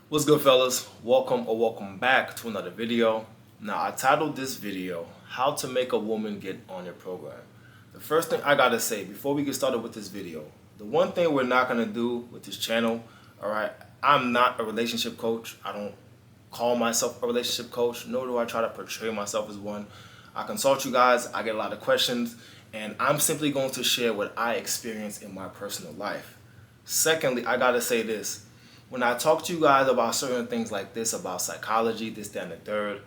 What's good, fellas? Welcome back to another video. Now, I titled this video, How to Make a Woman Get on Your Program. The first thing I gotta say before we get started with this video, the one thing we're not gonna do with this channel, alright, I'm not a relationship coach. I don't call myself a relationship coach, nor do I try to portray myself as one. I consult you guys, I get a lot of questions, and I'm simply going to share what I experience in my personal life. Secondly, I gotta say this. When I talk to you guys about certain things like this, about psychology, this, that, and the third,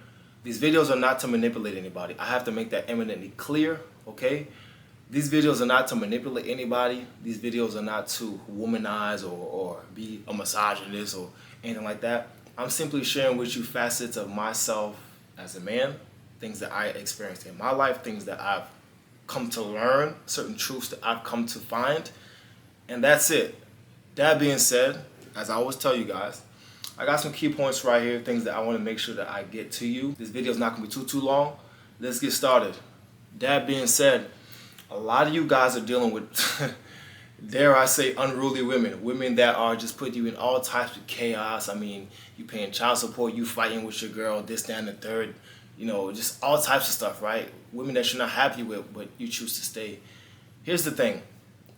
these videos are not to manipulate anybody. I have to make that eminently clear, okay? These videos are not to manipulate anybody. These videos are not to womanize or be a misogynist or anything like that. I'm simply sharing with you facets of myself as a man, things that I experienced in my life, things that I've come to learn, certain truths that I've come to find, and that's it. That being said, as I always tell you guys, I got some key points right here, things that I want to make sure that I get to you. This video is not going to be too long. Let's get started. That being said, a lot of you guys are dealing with, dare I say, unruly women. Women that are just putting you in all types of chaos. I mean, you paying child support, you fighting with your girl, this, that, and the third. You know, just all types of stuff, right? Women that you're not happy with, but you choose to stay. Here's the thing.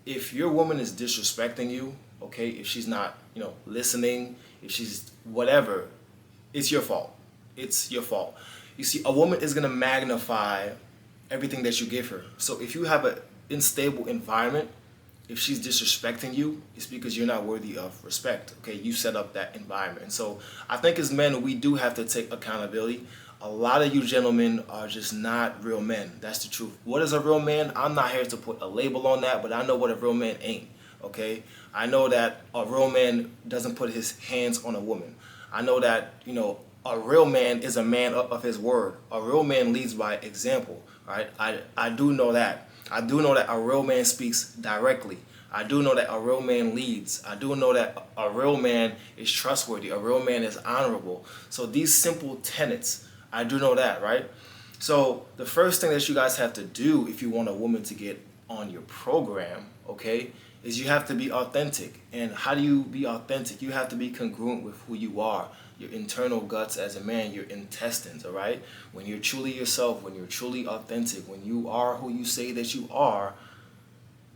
If your woman is disrespecting you, okay, if she's not, listening, if she's whatever, it's your fault. It's your fault. You see, a woman is going to magnify everything that you give her. So if you have an unstable environment, if she's disrespecting you, it's because you're not worthy of respect. Okay, you set up that environment. And so I think as men, we do have to take accountability. A lot of you gentlemen are just not real men. That's the truth. What is a real man? I'm not here to put a label on that, but I know what a real man ain't. Okay, I know that a real man doesn't put his hands on a woman. I know that, a real man is a man of his word. A real man leads by example, right? I do know that. I do know that a real man speaks directly. I do know that a real man leads. I do know that a real man is trustworthy. A real man is honorable. So these simple tenets, I do know that, right? So the first thing that you guys have to do if you want a woman to get on your program, okay, is you have to be authentic. And how do you be authentic? You have to be congruent with who you are, your internal guts as a man, your intestines, all right? When you're truly yourself, when you're truly authentic, when you are who you say that you are,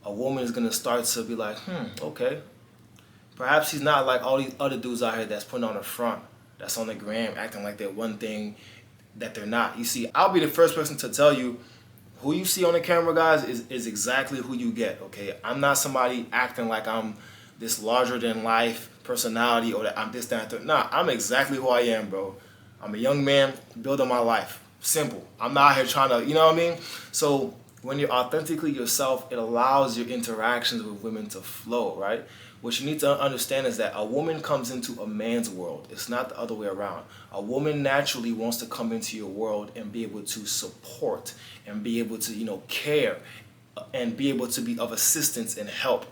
a woman is going to start to be like, okay. Perhaps he's not like all these other dudes out here that's putting on a front, that's on the gram, acting like they're one thing that they're not. You see, I'll be the first person to tell you, who you see on the camera, guys, is exactly who you get, okay? I'm not somebody acting like I'm this larger-than-life personality or that I'm this, that, and that. Nah, I'm exactly who I am, bro. I'm a young man building my life. Simple. I'm not here trying to, you know what I mean? So when you're authentically yourself, it allows your interactions with women to flow, right? What you need to understand is that a woman comes into a man's world. It's not the other way around. A woman naturally wants to come into your world and be able to support and be able to, care and be able to be of assistance and help.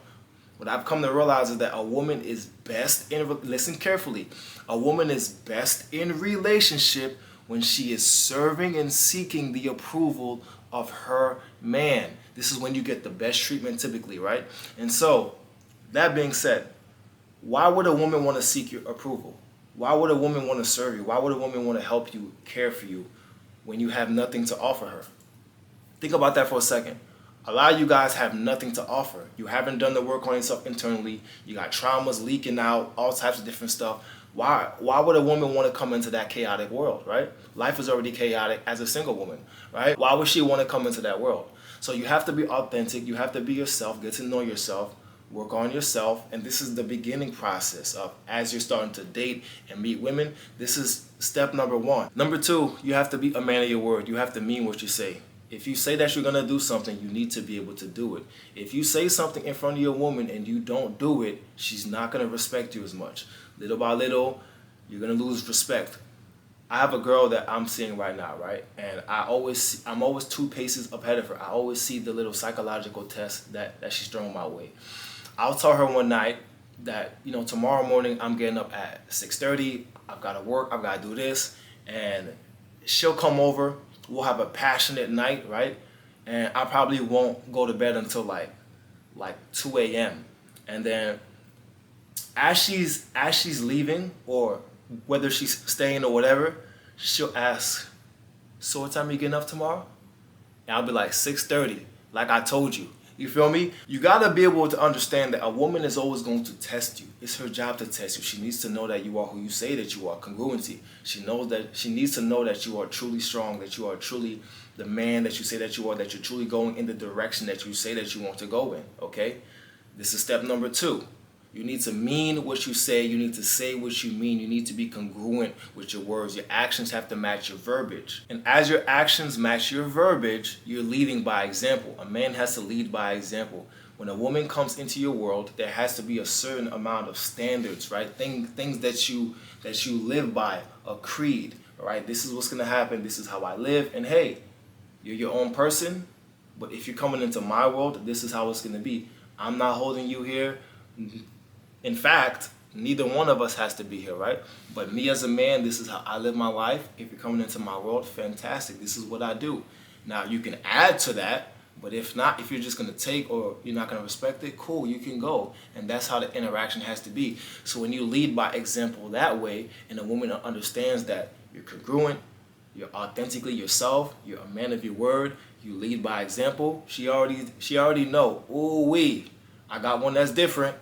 What I've come to realize is that a woman is best listen carefully, a woman is best in relationship when she is serving and seeking the approval of her man. This is when you get the best treatment typically, right? And so, that being said, why would a woman want to seek your approval? Why would a woman want to serve you? Why would a woman want to help you, care for you, when you have nothing to offer her? Think about that for a second. A lot of you guys have nothing to offer. You haven't done the work on yourself internally. You got traumas leaking out, all types of different stuff. Why would a woman want to come into that chaotic world, right? Life is already chaotic as a single woman, right? Why would she want to come into that world? So you have to be authentic. You have to be yourself, get to know yourself, work on yourself, and this is the beginning process of as you're starting to date and meet women. This is step number one. Number two, you have to be a man of your word. You have to mean what you say. If you say that you're going to do something, you need to be able to do it. If you say something in front of your woman and you don't do it, she's not going to respect you as much. Little by little, you're going to lose respect. I have a girl that I'm seeing right now, right? And I'm always 2 paces ahead of her. I always see the little psychological test that she's throwing my way. I'll tell her one night that, tomorrow morning I'm getting up at 6:30. I've got to work. I've got to do this. And she'll come over. We'll have a passionate night, right? And I probably won't go to bed until like 2 a.m. And then as she's leaving, or whether she's staying or whatever, she'll ask, so what time are you getting up tomorrow? And I'll be like, 6:30, like I told you. You feel me? You gotta be able to understand that a woman is always going to test you. It's her job to test you. She needs to know that you are who you say that you are, congruency. She needs to know that you are truly strong, that you are truly the man that you say that you are, that you're truly going in the direction that you say that you want to go in, okay? This is step number 2. You need to mean what you say. You need to say what you mean. You need to be congruent with your words. Your actions have to match your verbiage. And as your actions match your verbiage, you're leading by example. A man has to lead by example. When a woman comes into your world, there has to be a certain amount of standards, right? Things that you live by, a creed, all right? This is what's going to happen. This is how I live. And hey, you're your own person, but if you're coming into my world, this is how it's going to be. I'm not holding you here. In fact, neither one of us has to be here, right? But me as a man, this is how I live my life. If you're coming into my world, fantastic. This is what I do. Now, you can add to that, but if not, if you're just going to take or you're not going to respect it, cool, you can go. And that's how the interaction has to be. So when you lead by example that way, and a woman understands that you're congruent, you're authentically yourself, you're a man of your word, you lead by example, she already know, ooh wee, I got one that's different.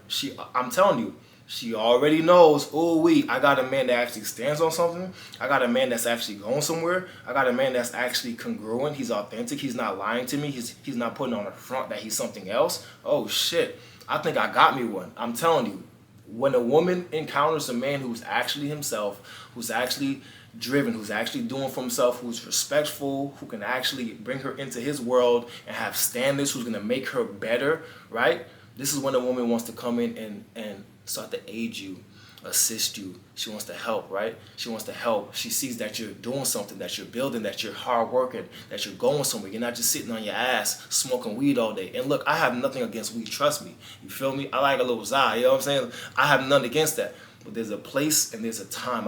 I'm telling you, she already knows, ooh wee, I got a man that actually stands on something. I got a man that's actually going somewhere. I got a man that's actually congruent. He's authentic. He's not lying to me. He's not putting on the front that he's something else. Oh shit, I think I got me one. I'm telling you, when a woman encounters a man who's actually himself, who's actually driven, who's actually doing for himself, who's respectful, who can actually bring her into his world and have standards, who's going to make her better, right? This is when a woman wants to come in and start to aid you, assist you. She wants to help, right? She wants to help. She sees that you're doing something, that you're building, that you're hard working, that you're going somewhere. You're not just sitting on your ass smoking weed all day. And look, I have nothing against weed, trust me. You feel me? I like a little Zai, you know what I'm saying? I have nothing against that. But there's a place and there's a time.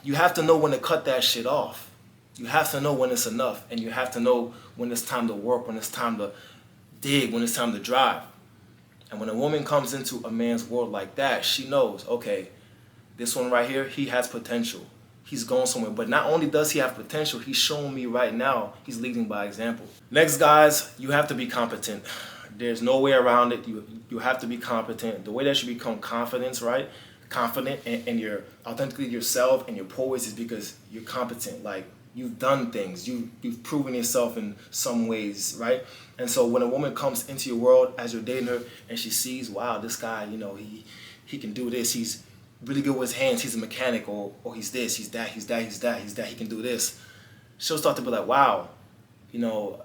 You have to know when to cut that shit off. You have to know when it's enough. And you have to know when it's time to work, when it's time to dig, when it's time to drive. And when a woman comes into a man's world like that, she knows, okay, this one right here, he has potential. He's going somewhere. But not only does he have potential, he's showing me right now, he's leading by example. Next, guys, you have to be competent. There's no way around it. You have to be competent. The way that you become confident, right? Confident and you're authentically yourself and your poise is because you're competent. Like, you've done things. You've proven yourself in some ways, right? And so when a woman comes into your world as you're dating her and she sees, wow, this guy, you know, he can do this. He's really good with his hands. He's a mechanic, or he's this, he's that, he's that, he's that, he's that. He can do this. She'll start to be like, wow, you know,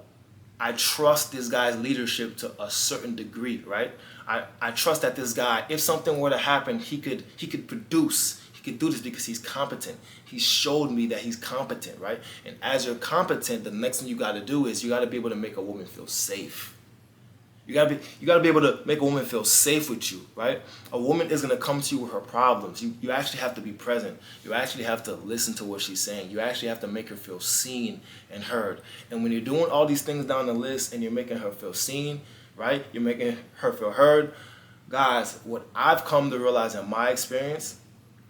I trust this guy's leadership to a certain degree, right? I trust that this guy, if something were to happen, he could produce. He could do this because he's competent. He showed me that he's competent, right? And as you're competent, the next thing you got to do is you got to be able to make a woman feel safe. You got to be able to make a woman feel safe with you, right? A woman is going to come to you with her problems. You actually have to be present. You actually have to listen to what she's saying. You actually have to make her feel seen and heard. And when you're doing all these things down the list and you're making her feel seen, right? You're making her feel heard. Guys, what I've come to realize in my experience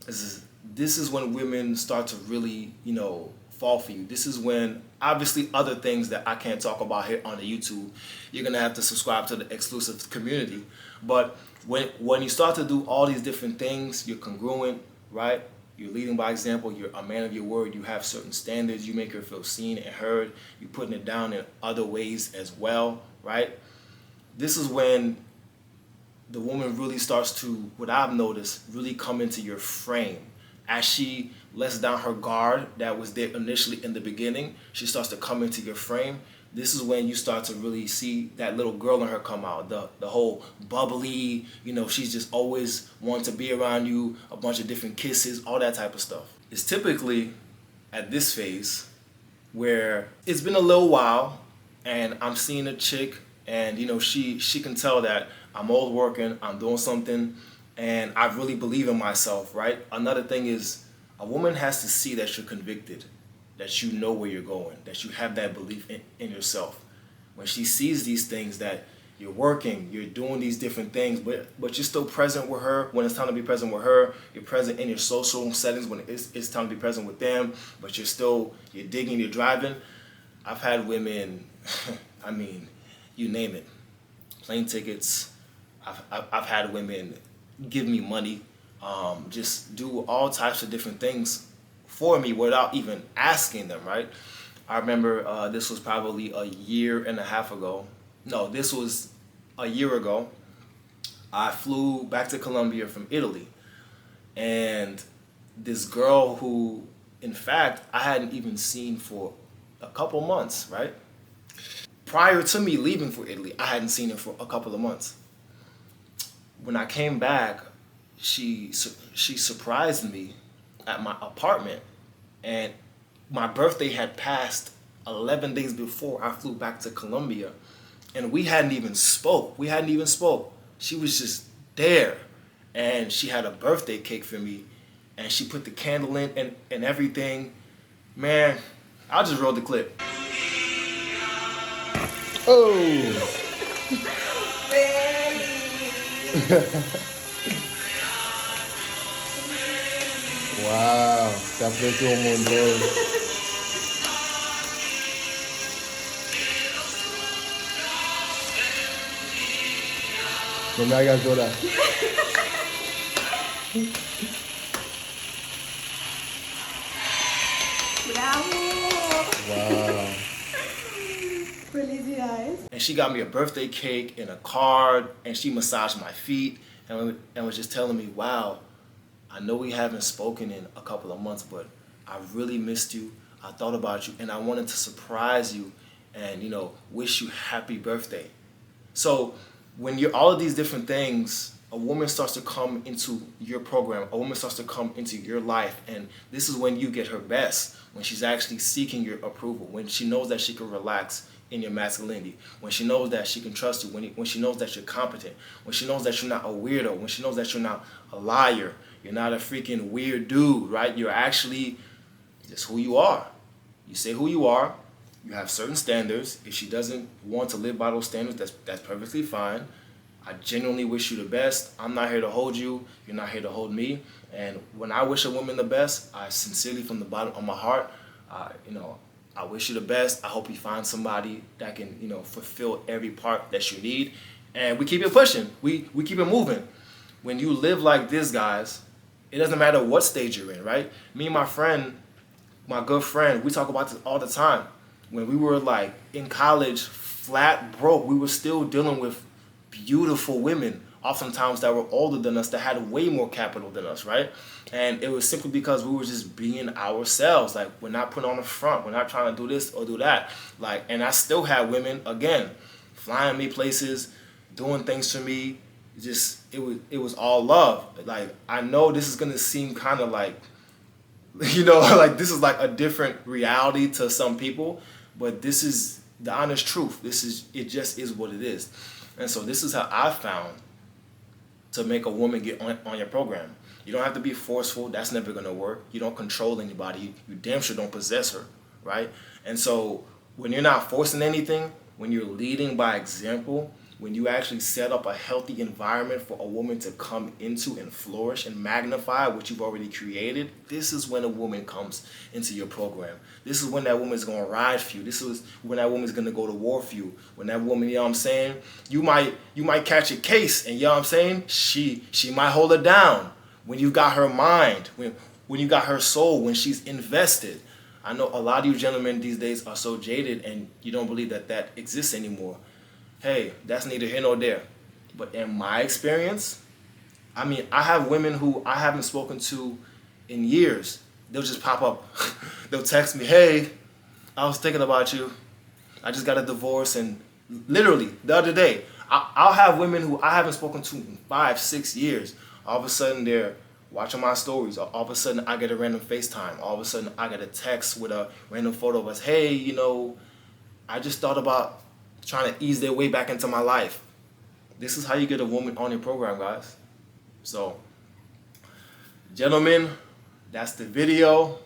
is this is when women start to really, you know, fall for you. This is when, obviously, other things that I can't talk about here on the YouTube, you're going to have to subscribe to the exclusive community. But when you start to do all these different things, you're congruent, right? You're leading by example. You're a man of your word. You have certain standards. You make her feel seen and heard. You're putting it down in other ways as well, right? This is when the woman really starts to, what I've noticed, really come into your frame. As she lets down her guard that was there initially in the beginning, she starts to come into your frame. This is when you start to really see that little girl in her come out. The whole bubbly, you know, she's just always wanting to be around you, a bunch of different kisses, all that type of stuff. It's typically at this phase where it's been a little while and I'm seeing a chick and, you know, she can tell that I'm always working, I'm doing something, and I really believe in myself, right? Another thing is a woman has to see that you're convicted, that you know where you're going, that you have that belief in yourself. When she sees these things that, you're working, you're doing these different things, but you're still present with her when it's time to be present with her. You're present in your social settings when it's time to be present with them, but you're digging, you're driving. I've had women, I mean, you name it, plane tickets. I've had women give me money, just do all types of different things for me without even asking them, right? I remember this was probably a year and a half ago. No, this was a year ago. I flew back to Colombia from Italy, and this girl who, in fact, I hadn't even seen for a couple months, right? Prior to me leaving for Italy, I hadn't seen her for a couple of months. When I came back, she surprised me at my apartment, and my birthday had passed 11 days before I flew back to Colombia, and we hadn't even spoke. She was just there, and she had a birthday cake for me, and she put the candle in and everything. Man, I'll just roll the clip. Oh! Wow, se aprecia un montón. No me hagas llorar. Bravo! Wow. Felicidades. And she got me a birthday cake and a card, and she massaged my feet and was just telling me, wow, I know we haven't spoken in a couple of months, but I really missed you. I thought about you, and I wanted to surprise you and, wish you happy birthday. So when you're all of these different things, a woman starts to come into your program, a woman starts to come into your life, and this is when you get her best, when she's actually seeking your approval, when she knows that she can relax in your masculinity, when she knows that she can trust you, when she knows that you're competent, when she knows that you're not a weirdo, when she knows that you're not a liar, you're not a freaking weird dude, right? You're actually just who you are. You say who you are, you have certain standards. If she doesn't want to live by those standards, that's perfectly fine. I genuinely wish you the best. I'm not here to hold you. You're not here to hold me. And when I wish a woman the best, I sincerely, from the bottom of my heart, I wish you the best. I hope you find somebody that can, fulfill every part that you need. And we keep it pushing. We keep it moving. When you live like this, guys, it doesn't matter what stage you're in, right? Me and my friend, my good friend, we talk about this all the time. When we were like in college, flat broke, we were still dealing with beautiful women, oftentimes that were older than us, that had way more capital than us, right? And it was simply because we were just being ourselves. Like, we're not putting on the front. We're not trying to do this or do that. Like, and I still had women, again, flying me places, doing things for me. It was all love. Like, I know this is gonna seem kind of like, like this is like a different reality to some people, but this is the honest truth. It just is what it is. And so this is how I found to make a woman get on your program. You don't have to be forceful. That's never going to work. You don't control anybody. You damn sure don't possess her, right? And so when you're not forcing anything, when you're leading by example, when you actually set up a healthy environment for a woman to come into and flourish and magnify what you've already created, this is when a woman comes into your program. This is when that woman's going to ride for you. This is when that woman's going to go to war for you. When that woman, you know what I'm saying, you might catch a case, and you know what I'm saying, she might hold it down. When you got her mind, when you got her soul, when she's invested. I know a lot of you gentlemen these days are so jaded and you don't believe that exists anymore. Hey, that's neither here nor there. But in my experience, I mean, I have women who I haven't spoken to in years. They'll just pop up. They'll text me, hey, I was thinking about you. I just got a divorce, and literally the other day, I'll have women who I haven't spoken to in 5-6 years. All of a sudden, they're watching my stories. All of a sudden, I get a random FaceTime. All of a sudden, I get a text with a random photo of us. Hey, I just thought about trying to ease their way back into my life. This is how you get a woman on your program, guys. So, gentlemen, that's the video.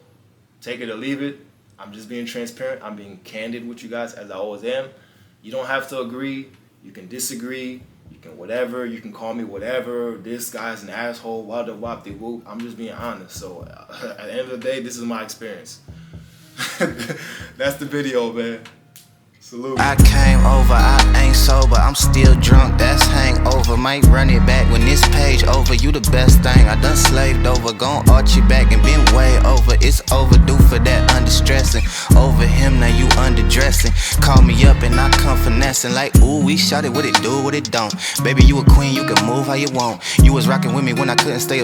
Take it or leave it. I'm just being transparent. I'm being candid with you guys, as I always am. You don't have to agree. You can disagree, you can whatever, you can call me whatever, this guy's an asshole, wada wop de whoop. I'm just being honest. So at the end of the day, this is my experience. That's the video, man. Salute. I came over, I ain't sober, I'm still drunk, that's hangover. Might run it back when this page over. You the best thing, I done slaved over. Gon' arch you back and been way over. It's overdue for that understressing. Over him, now you underdressing. Call me up and I come finessing. Like, ooh, we shot it, what it do, what it don't. Baby, you a queen, you can move how you want. You was rocking with me when I couldn't stay